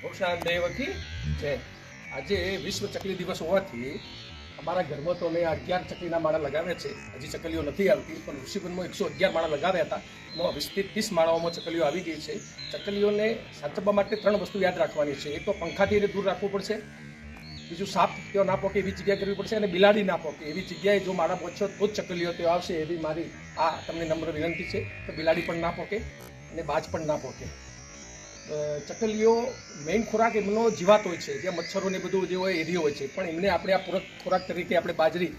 ભોષાન દેવકી છે। આજે વિશ્વ ચકલી દિવસ હોવાથી અમારા ઘરમાં તો અમે 11 ચકલીના માળા લગાવ્યા છે। હજી ચકલીઓ નથી આવતી, પણ ઋષિવનમાં 111 માળા લગાવ્યા હતા। એમાં 20 થી 30 માળાઓમાં ચકલીઓ આવી ગઈ છે। ચકલીઓને સાચવવા માટે 3 વસ્તુ યાદ રાખવાની છે। એક તો પંખાથી એને દૂર રાખવું પડશે, બીજું સાપ ત્યાં ના પોકે એવી જગ્યા કરવી પડશે, અને બિલાડી ના પોકે એવી જગ્યાએ જો માળા પહોંચો તો જ ચકલીઓ ત્યાં આવશે, એવી મારી આ તમને નમ્ર વિનંતી છે કે બિલાડી પણ ના પોકે અને બાજ પણ ના પોકે। ચકલીઓ મેઇન ખોરાક એમનો જીવાત હોય છે, જ્યાં મચ્છરો ને બધું જે હોય એરિયો હોય છે, પણ એમને આપણે આ પૂરક ખોરાક તરીકે આપણે બાજરી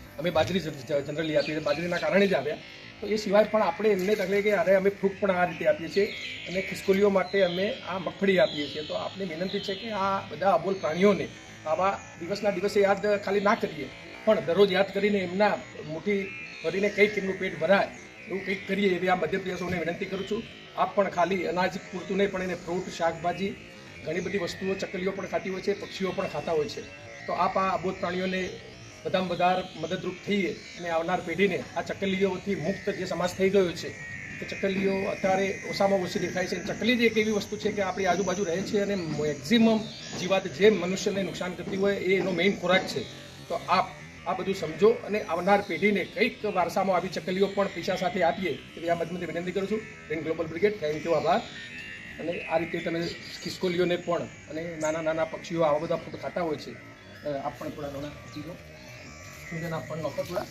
જનરલી આપીએ, બાજરીના કારણે જ આવ્યા। તો એ સિવાય પણ આપણે એમને તકલીફ કે અરે અમે ફ્રૂટ પણ આ રીતે આપીએ છીએ, અને ખિસકોલીઓ માટે અમે આ મગફળી આપીએ છીએ। તો આપની વિનંતી છે કે આ બધા અબોલ પ્રાણીઓને આવા દિવસના દિવસે યાદ ખાલી ના કરીએ, પણ દરરોજ યાદ કરીને એમના મુઠ્ઠી ભરીને કંઈક એમનું પેટ ભરાય એવું કંઈક કરીએ એવી આ મધ્યપ્રદેશોને વિનંતી કરું છું। આપ પણ ખાલી અનાજ પૂરતું નહીં, પણ એને ફ્રૂટ, શાકભાજી, ઘણી બધી વસ્તુઓ ચકલીઓ પણ ખાતી હોય છે, પક્ષીઓ પણ ખાતા હોય છે। તો આપ આ અબોધ પ્રાણીઓને બધામાં વધારે મદદરૂપ થઈએ અને આવનાર પેઢીને આ ચકલીઓથી મુક્ત જે સમાજ થઈ ગયો છે, કે ચકલીઓ અત્યારે ઓછામાં ઓછી દેખાય છે। ચકલી જ એક એવી વસ્તુ છે કે આપણી આજુબાજુ રહે છે, અને મેક્ઝિમમ જીવાત જે મનુષ્યને નુકસાન કરતી હોય એ એનો મેઇન ખોરાક છે। તો આપ આ બધું સમજો અને આવનાર પેઢીને કંઈક વારસામાં આવી ચકલીઓ પણ પૈસા સાથે આપીએ એવી આ મધ્યમથી વિનંતી કરું છું। રેન ગ્લોબલ બ્રિગેડ, થેન્ક યુ, આભાર। અને આ રીતે તમે ખિસકોલીઓને પણ અને નાના નાના પક્ષીઓ આવા બધા ફૂડ ખાતા હોય છે, આપ પણ થોડા ઘણા પક્ષીઓ સૂર્યના પણ નોખો થોડા